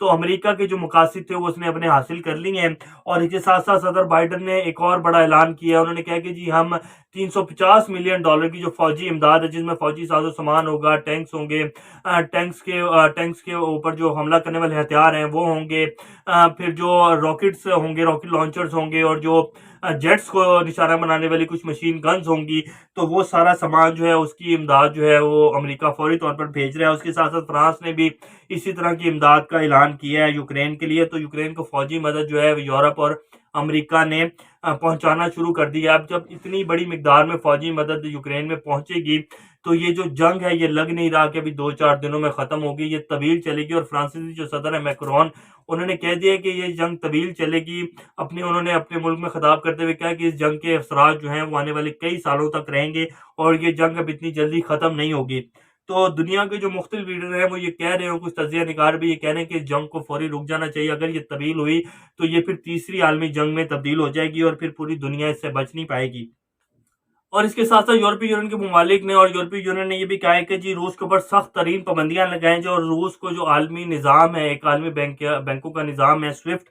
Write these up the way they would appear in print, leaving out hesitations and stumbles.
تو امریکہ کے جو مقاصد تھے وہ اس نے اپنے حاصل کر لی ہیں۔ اور اس کے ساتھ ساتھ صدر بائیڈن نے ایک اور بڑا اعلان کیا، انہوں نے کہا کہ جی ہم $350 ملین کی جو فوجی امداد ہے، جس میں فوجی ساز و سامان ہوگا، ٹینکس ہوں گے، ٹینکس کے اوپر جو حملہ کرنے والے ہتھیار ہیں وہ ہوں گے، پھر جو راکٹس ہوں گے، راکٹ لانچرز ہوں گے، اور جو جیٹس کو نشانہ بنانے والی کچھ مشین گنز ہوں گی، تو وہ سارا سامان جو ہے اس کی امداد جو ہے وہ امریکہ فوری طور پر بھیج رہا ہے۔ اس کے ساتھ ساتھ فرانس نے بھی اسی طرح کی امداد کا اعلان کیا ہے یوکرین کے لیے۔ تو یوکرین کو فوجی مدد جو ہے یورپ اور امریکہ نے پہنچانا شروع کر دیا۔ اب جب اتنی بڑی مقدار میں فوجی مدد یوکرین میں پہنچے گی تو یہ جو جنگ ہے یہ لگ نہیں رہا کہ ابھی 2-4 دنوں میں ختم ہوگی، یہ طویل چلے گی۔ اور فرانسیسی جو صدر ہے میکرون، انہوں نے کہہ دیا کہ یہ جنگ طویل چلے گی۔ انہوں نے اپنے ملک میں خطاب کرتے ہوئے کہا کہ اس جنگ کے اثرات جو ہیں وہ آنے والے کئی سالوں تک رہیں گے اور یہ جنگ اب اتنی جلدی ختم نہیں ہوگی۔ تو دنیا کے جو مختلف لیڈر ہیں وہ یہ کہہ رہے ہیں، کچھ تجزیہ نگار بھی یہ کہہ رہے ہیں کہ اس جنگ کو فوری رک جانا چاہیے۔ اگر یہ طویل ہوئی تو یہ پھر تیسری عالمی جنگ میں تبدیل ہو جائے گی اور پھر پوری دنیا اس سے بچ نہیں پائے گی۔ اور اس کے ساتھ ساتھ یورپی یونین کے ممالک نے اور یورپی یونین نے یہ بھی کہا ہے کہ جی روس کے اوپر سخت ترین پابندیاں لگائیں جو، اور روس کو جو عالمی نظام ہے، ایک عالمی بینکوں کا نظام ہے، سوئفٹ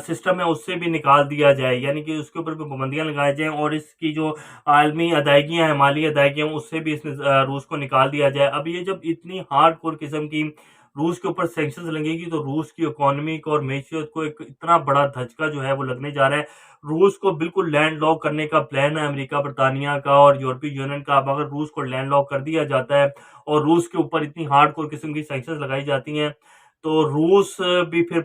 سسٹم ہے، اس سے بھی نکال دیا جائے، یعنی کہ اس کے اوپر بھی پابندیاں لگائی جائیں، اور اس کی جو عالمی ادائیگیاں ہیں، مالی ادائیگیاں، اس سے بھی روس کو نکال دیا جائے۔ اب یہ جب اتنی ہارڈ کور قسم کی روس کے اوپر سینکشنز لگے گی تو روس کی اکانومی کو اور معیشت کو ایک اتنا بڑا دھچکا جو ہے وہ لگنے جا رہا ہے۔ روس کو بالکل لینڈ لاک کرنے کا پلان ہے امریکہ، برطانیہ کا اور یورپی یونین کا۔ اب اگر روس کو لینڈ لاک کر دیا جاتا ہے اور روس کے اوپر اتنی ہارڈ کور قسم کی سینکشنز لگائی جاتی ہیں تو روس بھی پھر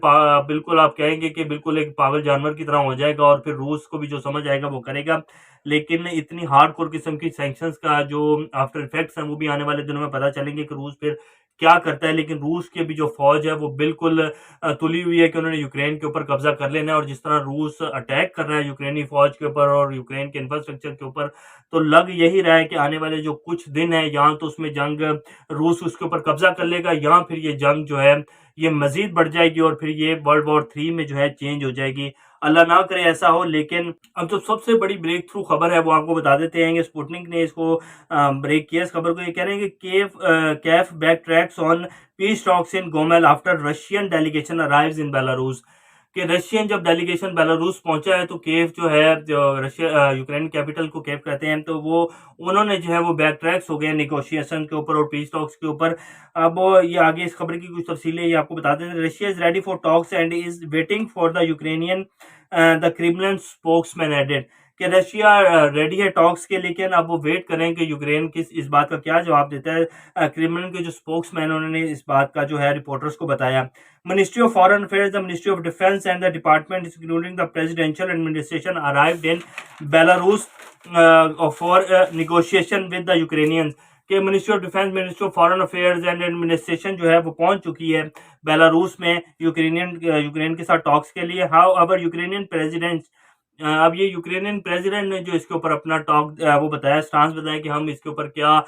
بالکل آپ کہیں گے کہ بالکل ایک پاگل جانور کی طرح ہو جائے گا، اور پھر روس کو بھی جو سمجھ آئے گا وہ کرے گا۔ لیکن اتنی ہارڈ کور قسم کی سینکشنز کا جو آفٹر افیکٹس ہیں وہ بھی آنے والے دنوں میں پتہ چلیں گے کہ روس پھر کیا کرتا ہے۔ لیکن روس کی بھی جو فوج ہے وہ بالکل تلی ہوئی ہے کہ انہوں نے یوکرین کے اوپر قبضہ کر لینا ہے، اور جس طرح روس اٹیک کر رہا ہے یوکرینی فوج کے اوپر اور یوکرین کے انفراسٹرکچر کے اوپر، تو لگ یہی رہا ہے کہ آنے والے جو کچھ دن ہیں یا تو اس میں جنگ روس اس کے اوپر قبضہ کر لے گا، یا پھر یہ جنگ جو ہے یہ مزید بڑھ جائے گی اور پھر یہ ورلڈ وار 3 میں جو ہے چینج ہو جائے گی۔ اللہ نہ کرے ایسا ہو۔ لیکن اب جو سب سے بڑی بریک تھرو خبر ہے وہ آپ کو بتا دیتے ہیں کہ سپوٹنک نے اس کو بریک کیا اس خبر کو۔ یہ کہہ رہے ہیں کہ کیف بیک ٹریکس آن پیس ٹاکس ان گومیل آفٹر رشین ڈیلیگیشن ارائیوز ان بیلاروس، کہ رشین جب ڈیلیگیشن بیلاروس پہنچا ہے تو کیف جو ہے، جو یوکرین کیپٹل کو کیف کہتے ہیں، تو وہ انہوں نے جو ہے وہ بیک ٹریکس ہو گئے نیگوشیشن کے اوپر اور پیس ٹاکس کے اوپر۔ اب یہ آگے اس خبر کی کچھ تفصیلیں یہ آپ کو بتا دیں۔ Russia is ready for talks and is waiting for the Ukrainian, the Kremlin spokesman added, کہ رشیا ریڈی ہے ٹاکس کے، لیکن اب وہ ویٹ کریں کہ یوکرین اس بات کا کیا جواب دیتا ہے۔ کریملن کے جو اسپوکس مین انہوں نے اس بات کا جو ہے رپورٹرز کو بتایا۔ Ministry of foreign affairs, the ministry of defence and the department including the presidential administration arrived in Belarus for negotiation with the Ukrainians, کہ ministry of defence, ministry of foreign affairs and administration جو ہے وہ پہنچ چکی ہے Belarus میں Ukraine کے ساتھ ٹاکس کے لیے۔ ہاؤ ایور یوکرینین پریزیڈنٹ، اب یہ یوکرینین پریزیڈنٹ نے جو اس کے اوپر اپنا ٹاک وہ بتایا، سٹانس بتایا کہ ہم اس کے اوپر کیا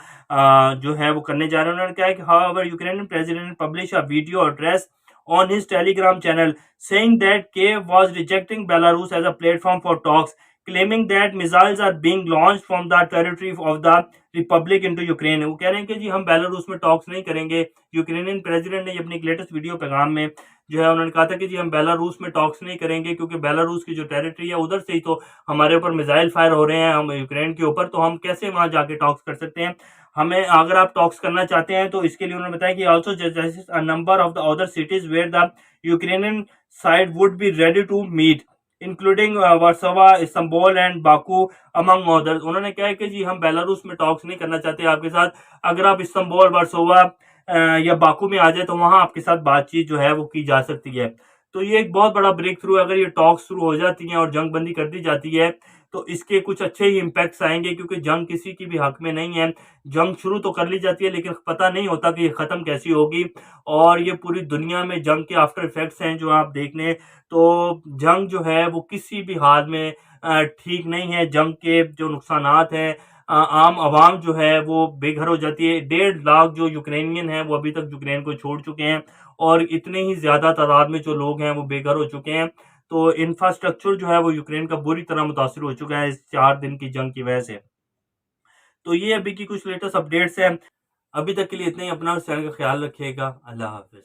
جو ہے وہ کرنے جا رہے ہیں۔ انہوں نے کہا کہ how ever Ukrainian president publish a video address on his telegram channel saying that Kiev was rejecting Belarus as a platform for talks, claiming that missiles are being launched from the territory of the republic into Ukraine۔ وہ کہہ رہے ہیں کہ جی ہم Belarus میں ٹاکس نہیں کریں گے۔ یوکرینین پریزیڈنٹ نے اپنی لیٹسٹ ویڈیو پیغام میں جو ہے انہوں نے کہا تھا کہ جی ہم بیلاروس میں ٹاکس نہیں کریں گے، کیونکہ بیلاروس کی جو ٹیریٹری ہے ادھر سے ہی تو ہمارے اوپر میزائل فائر ہو رہے ہیں ہم یوکرین کے اوپر، تو ہم کیسے وہاں جا کے ٹاکس کر سکتے ہیں۔ ہمیں اگر آپ ٹاکس کرنا چاہتے ہیں تو اس کے لیے انہوں نے بتایا کہ also just a number of the other cities where the Ukrainian side would be ready to meet including Warsaw, Istanbul and Baku among others. انہوں نے کہا کہ جی ہم بیلاروس میں ٹاکس نہیں کرنا چاہتے آپ کے ساتھ، اگر آپ استنبول، وارسوا یا باکو میں آ جائے تو وہاں آپ کے ساتھ بات چیت جو ہے وہ کی جا سکتی ہے۔ تو یہ ایک بہت بڑا بریک تھرو ہے۔ اگر یہ ٹاکس شروع ہو جاتی ہیں اور جنگ بندی کر دی جاتی ہے تو اس کے کچھ اچھے ہی امپیکٹس آئیں گے، کیونکہ جنگ کسی کی بھی حق میں نہیں ہے۔ جنگ شروع تو کر لی جاتی ہے لیکن پتہ نہیں ہوتا کہ یہ ختم کیسی ہوگی، اور یہ پوری دنیا میں جنگ کے آفٹر ایفیکٹس ہیں جو آپ دیکھ لیں تو جنگ جو ہے وہ کسی بھی حال میں ٹھیک نہیں ہے۔ جنگ کے جو نقصانات ہیں، عام عوام جو ہے وہ بے گھر ہو جاتی ہے۔ 1.5 لاکھ جو یوکرینین ہیں وہ ابھی تک یوکرین کو چھوڑ چکے ہیں، اور اتنے ہی زیادہ تعداد میں جو لوگ ہیں وہ بے گھر ہو چکے ہیں۔ تو انفراسٹرکچر جو ہے وہ یوکرین کا بری طرح متاثر ہو چکا ہے اس 4 دن کی جنگ کی وجہ سے۔ تو یہ ابھی کی کچھ لیٹسٹ اپڈیٹس ہیں۔ ابھی تک کے لیے اتنا ہی، اپنا اور چینل کا خیال رکھیے گا۔ اللہ حافظ۔